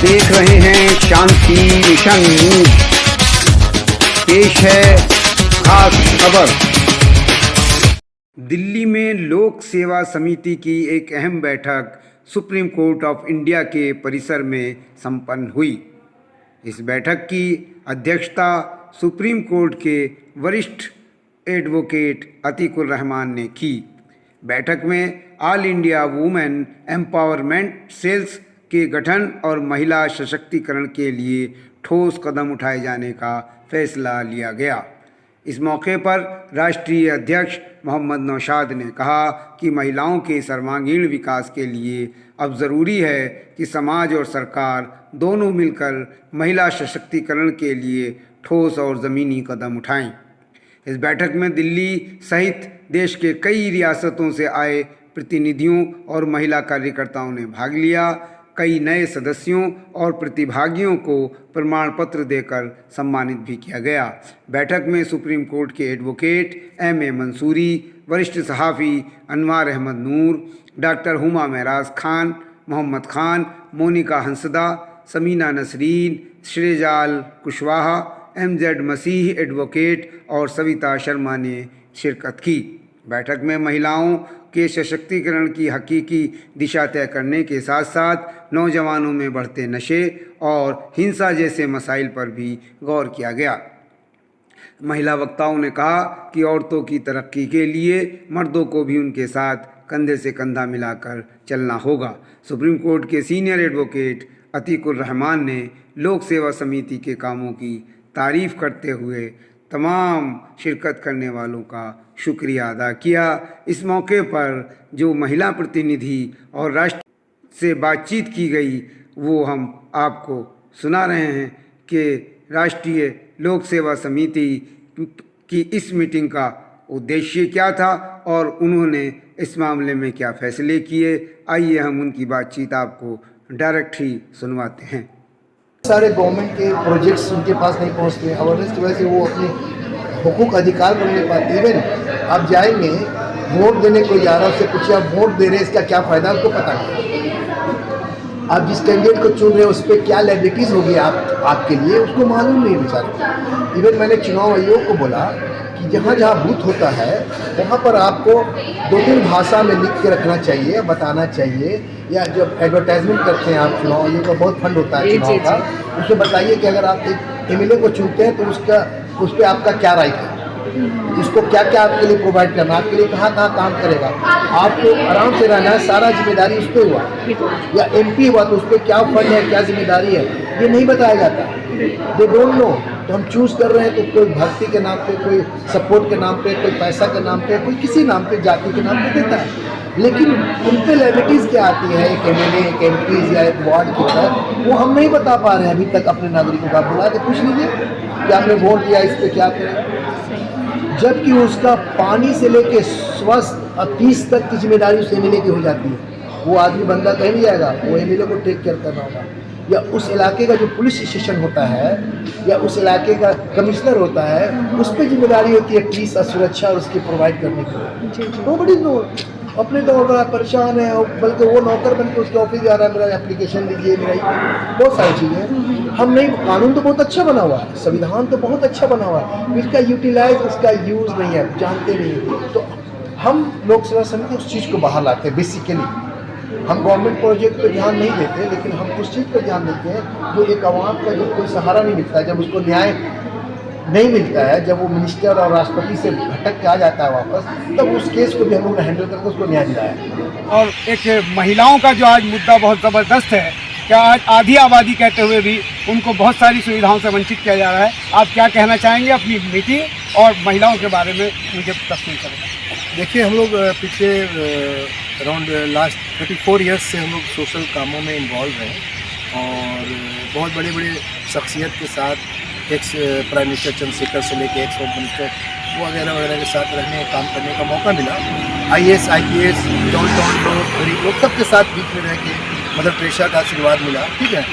देख रहे हैं शांति मिशन न्यूज। पेश है खास खबर। दिल्ली में लोक सेवा समिति की एक अहम बैठक सुप्रीम कोर्ट ऑफ इंडिया के परिसर में संपन्न हुई। इस बैठक की अध्यक्षता सुप्रीम कोर्ट के वरिष्ठ एडवोकेट अतीकुर रहमान ने की। बैठक में all India women empowerment cells के गठन और महिला सशक्तिकरण के लिए ठोस कदम उठाए जाने का फैसला लिया गया। इस मौके पर राष्ट्रीय अध्यक्ष मोहम्मद नौशाद ने कहा कि महिलाओं के सर्वांगीण विकास के लिए अब ज़रूरी है कि समाज और सरकार दोनों मिलकर महिला सशक्तिकरण के लिए ठोस और ज़मीनी कदम उठाएं। इस बैठक में दिल्ली सहित देश के कई रियासतों से आए प्रतिनिधियों और महिला कार्यकर्ताओं ने भाग लिया। कई नए सदस्यों और प्रतिभागियों को प्रमाण पत्र देकर सम्मानित भी किया गया। बैठक में सुप्रीम कोर्ट के एडवोकेट M.A. मंसूरी, वरिष्ठ सहाफ़ी अनवार अहमद नूर, डॉक्टर हुमा महराज खान, मोहम्मद खान, मोनिका हंसदा, समीना नसरीन, श्रेजाल कुशवाहा, M.Z. मसीह एडवोकेट और सविता शर्मा ने शिरकत की। बैठक में महिलाओं के सशक्तिकरण की हकीकी दिशा तय करने के साथ साथ नौजवानों में बढ़ते नशे और हिंसा जैसे मसाइल पर भी गौर किया गया। महिला वक्ताओं ने कहा कि औरतों की तरक्की के लिए मर्दों को भी उनके साथ कंधे से कंधा मिलाकर चलना होगा। सुप्रीम कोर्ट के सीनियर एडवोकेट अतीकुर रहमान ने लोक सेवा समिति के कामों की तारीफ करते हुए तमाम शिरकत करने वालों का शुक्रिया अदा किया। इस मौके पर जो महिला प्रतिनिधि और राष्ट्र से बातचीत की गई वो हम आपको सुना रहे हैं कि राष्ट्रीय लोक सेवा समिति की इस मीटिंग का उद्देश्य क्या था और उन्होंने इस मामले में क्या फैसले किए। आइए हम उनकी बातचीत आपको डायरेक्ट ही सुनवाते हैं। सारे गवर्नमेंट के प्रोजेक्ट्स उनके पास नहीं पहुंचते, अवेयरनेस की वजह से वो अपने हुकूक अधिकार पर नहीं पाते। इवन आप जाएंगे वोट देने को जा रहा है, उससे पूछिए आप वोट दे रहे हैं इसका क्या फ़ायदा, उसको पता नहीं। आप जिस कैंडिडेट को चुन रहे हैं उस पर क्या लायबिलिटीज़ होगी आपके लिए, उसको मालूम नहीं बेचारे। इवन मैंने चुनाव आयोग को बोला कि जहाँ जहाँ बूथ होता है वहाँ पर आपको 2-3 भाषा में लिख के रखना चाहिए, बताना चाहिए। या जब एडवर्टाइजमेंट करते हैं आप, चुनाव आयोग का बहुत फंड होता है चुनाव का, उसमें बताइए कि अगर आप एक MLA को चुनते हैं तो उस पर आपका क्या राइट है, उसको क्या क्या आपके लिए प्रोवाइड करना, आपके लिए कहाँ कहाँ काम करेगा, आपको आराम से रहना है, सारा जिम्मेदारी उस पर हुआ। या MP हुआ तो उस पर क्या फंड है, क्या जिम्मेदारी है, ये नहीं बताया जाता। They don't know. तो हम चूज़ कर रहे हैं तो कोई भक्ति के नाम पे, कोई सपोर्ट के नाम पे, कोई पैसा के नाम पे, कोई किसी नाम पे, जाति के नाम पे देता है। लेकिन उन पे लायबिलिटीज़ क्या आती है, एक MLA, एक MP या एक वार्ड की तरह, वो हम नहीं बता पा रहे हैं अभी तक अपने नागरिकों का। बुला के पूछ लीजिए कि आपने वोट दिया, इस पर क्या करें, जबकि उसका पानी से लेके स्वास्थ्य और फीस तक की जिम्मेदारी उस MLA की हो जाती है। वो आदमी बंदा कहीं नहीं जाएगा, वो MLA को टेक केयर करना होगा। या उस इलाके का जो पुलिस स्टेशन होता है या उस इलाके का कमिश्नर होता है, उस पर जिम्मेदारी होती है पीस और सुरक्षा और उसकी प्रोवाइड करने की। नोबडी नो, अपने दौड़ रहा है, परेशान है, बल्कि वो नौकर बन के उसके ऑफिस जा रहा है, मेरा एप्लीकेशन लीजिए, मेरा बहुत सारी चीज़ें। हम नहीं, कानून तो बहुत अच्छा बना हुआ है, संविधान तो बहुत अच्छा बना हुआ है, इसका यूटिलाइज, उसका यूज़ नहीं है, जानते नहीं। तो हम लोक सेवा समिति उस चीज़ को बाहर लाते हैं। बेसिकली हम गवर्नमेंट प्रोजेक्ट पर ध्यान नहीं देते, लेकिन हम उस चीज़ पर ध्यान देते हैं जो एक आवाम का जब कोई सहारा नहीं मिलता है, जब उसको न्याय नहीं मिलता है, जब वो मिनिस्टर और राष्ट्रपति से भटक के आ जाता है वापस, तब उस केस को भी हम लोग हैंडल करके उसको न्याय दिलाया। और एक महिलाओं का जो आज मुद्दा बहुत ज़बरदस्त है, क्या आज आधी आबादी कहते हुए भी उनको बहुत सारी सुविधाओं से वंचित किया जा रहा है। आप क्या कहना चाहेंगे अपनी मीटिंग और महिलाओं के बारे में मुझे तस्वीर करें। देखिए, हम लोग पिछले अराउंड लास्ट 34 ईयर्स से हम लोग सोशल कामों में इन्वॉल्व हैं और बहुत बड़े बड़े शख्सियत के साथ एक्स प्राइम मिनिस्टर चंद्रशेखर से लेकर एक्स होम मिनिस्टर वगैरह वगैरह के साथ रहने काम करने का मौका मिला। IAS IPS डाउन लोग, गरीब लोग सबके साथ बीच में रह के मदर टेरेसा का आशीर्वाद मिला। ठीक है,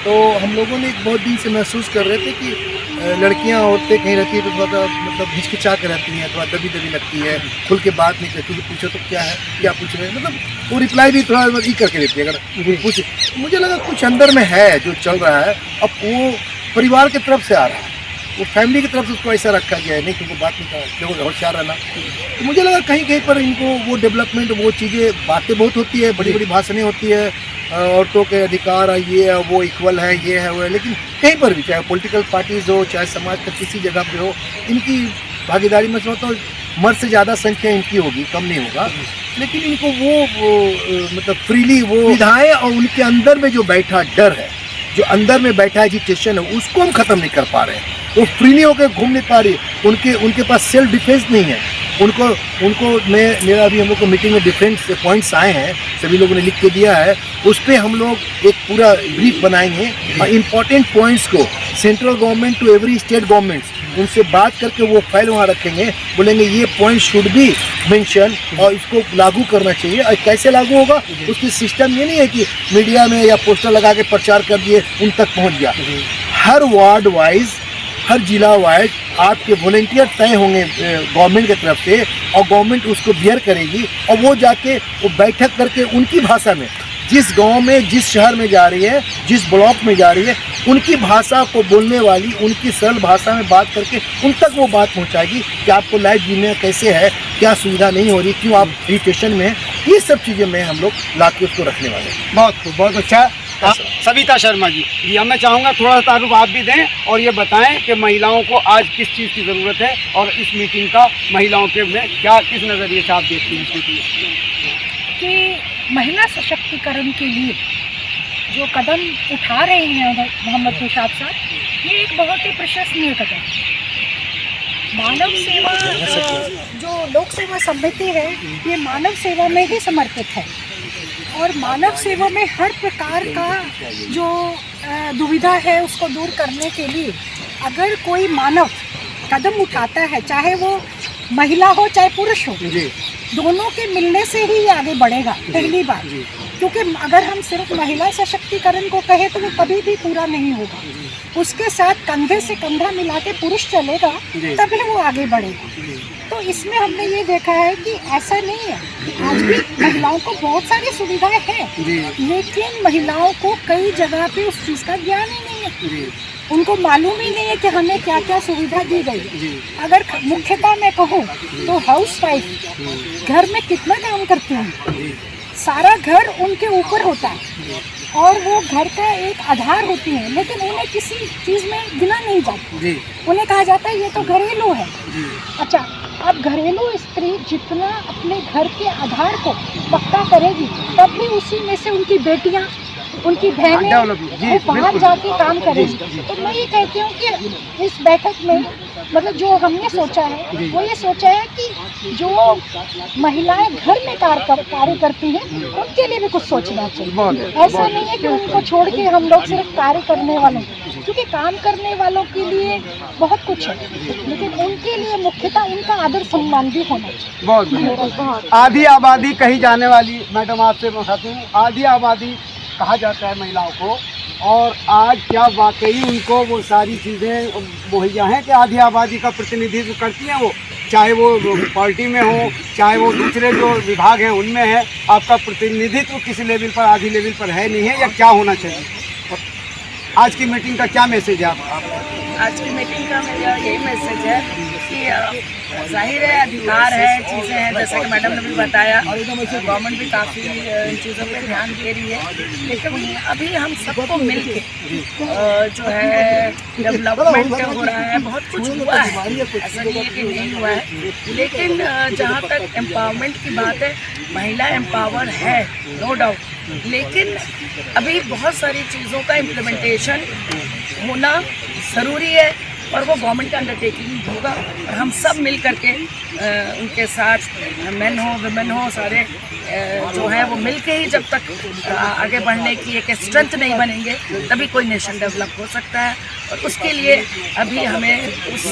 तो हम लोगों ने एक बहुत दिन से महसूस कर रहे थे कि लड़कियां औरतें कहीं रहती है तो थोड़ा मतलब हिचकिचा कर रहती हैं, थोड़ा दबी दबी लगती है, खुल के बात नहीं करती, पूछो तो क्या है, क्या पूछ रहे हैं, मतलब वो रिप्लाई भी थोड़ा ई करके देती है अगर कुछ। मुझे लगा कुछ अंदर में है जो चल रहा है, अब वो परिवार की तरफ से आ रहा है, वो फैमिली की तरफ से उसको ऐसा रखा गया है, नहीं तुमको बात नहीं करना, देखो होशियार रहना। तो मुझे लगा कहीं कहीं पर इनको वो डेवलपमेंट, वो चीज़ें, बातें बहुत होती है, बड़ी बड़ी भाषणें होती है, औरतों के अधिकार है, ये है, वो इक्वल है, ये है, वो है, लेकिन कहीं पर भी, चाहे पॉलिटिकल पार्टीज हो, चाहे समाज का किसी जगह पे हो, इनकी भागीदारी में समझता हूँ मर्द से ज़्यादा संख्या इनकी होगी, कम नहीं होगा, लेकिन इनको वो मतलब फ्रीली वो विधाएँ और उनके अंदर में जो बैठा डर है, जो अंदर में बैठा एजिटेशन है, उसको हम ख़त्म नहीं कर पा रहे हैं। वो फ्रीली होकर घूम नहीं पा रही, उनके पास सेल्फ डिफेंस नहीं है। उनको मेरा अभी हम लोग को मीटिंग में डिफरेंट पॉइंट्स आए हैं, सभी लोगों ने लिख के दिया है, उस पर हम लोग एक पूरा ब्रीफ बनाएंगे और इम्पॉर्टेंट पॉइंट्स को central government to every state governments उनसे बात करके वो फाइल वहाँ रखेंगे, बोलेंगे ये पॉइंट शुड बी मेंशन और इसको लागू करना चाहिए। और कैसे लागू होगा, उसकी सिस्टम ये नहीं है कि मीडिया में या पोस्टर लगा के प्रचार कर दिए उन तक पहुँच गया। हर वार्ड वाइज, हर जिला वाइज आपके वॉलेंटियर तय होंगे गवर्नमेंट की तरफ से, और गवर्नमेंट उसको बियर करेगी और वो जाके वो बैठक करके उनकी भाषा में, जिस गांव में, जिस शहर में जा रही है, जिस ब्लॉक में जा रही है, उनकी भाषा को बोलने वाली, उनकी सरल भाषा में बात करके उन तक वो बात पहुंचाएगी कि आपको लाइफ जीने कैसे है, क्या सुविधा नहीं हो रही, क्यों आप इरिटेशन में हैं। ये सब चीज़ें में हम लोग ला के उसको रखने वाले हैं। बहुत खूब, बहुत अच्छा। सविता शर्मा जी, अब मैं चाहूँगा थोड़ा सा तारुफ आप भी दें और ये बताएं कि महिलाओं को आज किस चीज़ की ज़रूरत है और इस मीटिंग का महिलाओं के में क्या, किस नज़रिए से आप देखते हैं इस मीटिंग कि महिला सशक्तिकरण के लिए जो कदम उठा रहे हैं मोहम्मद निशात साहब, ये एक बहुत ही प्रशंसनीय कदम है। मानव सेवा, जो लोक सेवा समिति है, ये मानव सेवा में ही समर्पित है और मानव सेवा में हर प्रकार का जो दुविधा है उसको दूर करने के लिए अगर कोई मानव कदम उठाता है, चाहे वो महिला हो चाहे पुरुष हो, दोनों के मिलने से ही ये आगे बढ़ेगा, पहली बात। क्योंकि अगर हम सिर्फ महिला सशक्तिकरण को कहें तो वो कभी भी पूरा नहीं होगा, उसके साथ कंधे से कंधा मिला के पुरुष चलेगा तभी वो आगे बढ़ेगा। तो इसमें हमने ये देखा है कि ऐसा नहीं है, आज भी महिलाओं को बहुत सारी सुविधाएं हैं, लेकिन महिलाओं को कई जगह पे उस चीज़ का ज्ञान ही नहीं है, उनको मालूम ही नहीं है कि हमें क्या क्या सुविधा दी गई। अगर मुख्यतः मैं कहूँ तो हाउस वाइफ घर में कितना काम करती हैं, सारा घर उनके ऊपर होता है और वो घर का एक आधार होती है, लेकिन उन्हें किसी चीज़ में गिना नहीं जाता। उन्हें कहा जाता है ये तो घरेलू है। अच्छा, अब घरेलू स्त्री जितना अपने घर के आधार को पक्का करेगी, तब भी उसी में से उनकी बेटियां, उनकी बहनें वो बाहर जाके काम करेंगी। तो मैं ये कहती हूँ कि इस बैठक में मतलब जो हमने सोचा है वो ये सोचा है कि जो महिलाएं घर में कार्य करती हैं उनके लिए भी कुछ सोचना चाहिए। ऐसा नहीं है कि उनको छोड़ के हम लोग सिर्फ कार्य करने वालों, क्योंकि काम करने वालों के लिए बहुत कुछ है, लेकिन उनके लिए मुख्यतः उनका आदर सम्मान भी होना चाहिए। बहुत आधी आबादी कही जाने वाली, मैडम आपसे मैं कहती हूँ, आधी आबादी कहा जाता है महिलाओं को, और आज क्या वाकई उनको वो सारी चीज़ें मुहैया हैं कि आधी आबादी का प्रतिनिधित्व करती हैं वो, चाहे वो पार्टी में हो, चाहे वो दूसरे जो विभाग हैं उनमें है, आपका प्रतिनिधित्व किस लेवल पर, आधी लेवल पर है नहीं है, या क्या होना चाहिए? आज की मीटिंग का क्या मैसेज है आप? आज की मीटिंग का मेरा यही मैसेज है कि जाहिर है अधिकार है, चीज़ें हैं, जैसा कि मैडम ने भी बताया, गवर्नमेंट भी काफ़ी इन चीज़ों पे ध्यान दे रही है, लेकिन अभी हम सबको मिल के जो है डेवलपमेंट हो रहा है, बहुत कुछ हुआ है, ऐसा नहीं है कि नहीं हुआ है, लेकिन जहाँ तक एम्पावरमेंट की बात है, महिला एम्पावर है नो डाउट, लेकिन अभी बहुत सारी चीज़ों का इम्प्लीमेंटेशन होना ज़रूरी है। और वो गवर्नमेंट का अंडरटेकिंग होगा और हम सब मिल करके उनके साथ मेन हो वुमेन हो सारे जो है वो मिल के ही जब तक आगे बढ़ने की एक स्ट्रेंथ नहीं बनेंगे तभी कोई नेशन डेवलप हो सकता है। और उसके लिए अभी हमें उस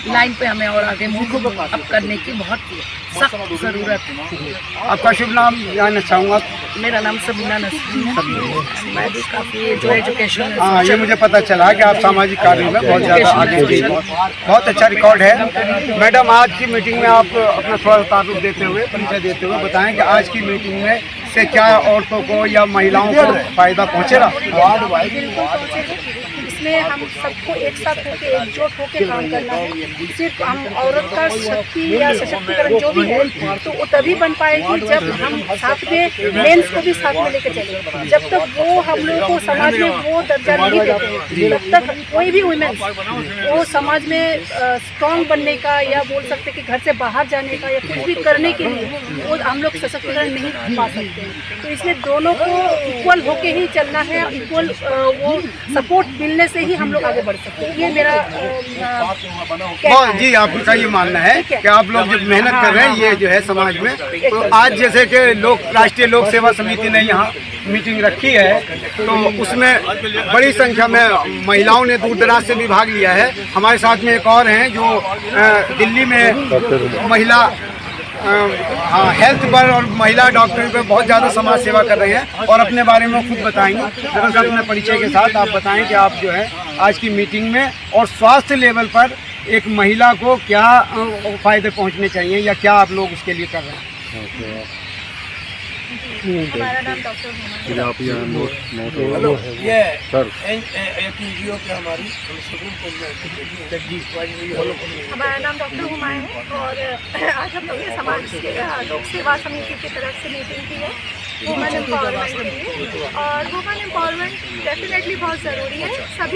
लाइन पे हमें और आगे मूव अप करने की बहुत सख्त ज़रूरत है। आपका शुभ नाम जानना चाहूँगा। मेरा नाम सबीना नसीम है। मैं भी काफ़ी जो एजुकेशन हाँ, ये मुझे पता चला कि आप सामाजिक कार्यों में बहुत ज़्यादा आगे बढ़ी हैं। बहुत अच्छा रिकॉर्ड है। मैडम, आज की मीटिंग में आप अपना थोड़ा तारुफ देते हुए, परिचय देते हुए बताएं कि आज की मीटिंग में से क्या औरतों को या महिलाओं को फ़ायदा पहुँचेगा? इसमें हम सबको एक साथ होकर एकजुट होकर काम करना है। सिर्फ हम औरत का शक्ति या सशक्तिकरण जो भी है तो वो तभी बन पाएगी जब हम साथ में मेंस को भी साथ में लेकर चलें। जब तक वो हम लोगों को समाज में वो दर्जा नहीं देते तब तक कोई भी वुमेन्स वो समाज में स्ट्रॉन्ग बनने का या बोल सकते कि घर से बाहर जाने का या कुछ भी करने के लिए वो हम लोग सशक्तिकरण नहीं पा सकते। तो इसलिए दोनों को इक्वल होके ही चलना है, इक्वल वो सपोर्ट मिलने से ही हम लोग आगे बढ़ सकते हैं। ये मेरा जी, आपका ये मानना है कि आप लोग जब मेहनत कर रहे हैं ये जो है समाज में, तो आज जैसे कि राष्ट्रीय लोक सेवा समिति ने यहाँ मीटिंग रखी है तो उसमें बड़ी संख्या में महिलाओं ने दूर दराज से भी भाग लिया है। हमारे साथ में एक और हैं जो दिल्ली में महिला हेल्थ पर और महिला डॉक्टरी पर बहुत ज़्यादा समाज सेवा कर रहे हैं और अपने बारे में खुद बताएंगे। दरअसल अपने परिचय के साथ आप बताएं कि आप जो है आज की मीटिंग में और स्वास्थ्य लेवल पर एक महिला को क्या फ़ायदे पहुंचने चाहिए या क्या आप लोग उसके लिए कर रहे हैं? हमारा नाम डॉक्टर हमारा नाम डॉक्टर हुमायूं है और आज हम लोग ने समाज के लोक सेवा समिति की तरफ से मीटिंग की है वुमेन एम्पावरमेंट के लिए। और वुमेन एम्पावरमेंट डेफिनेटली बहुत ज़रूरी है। सभी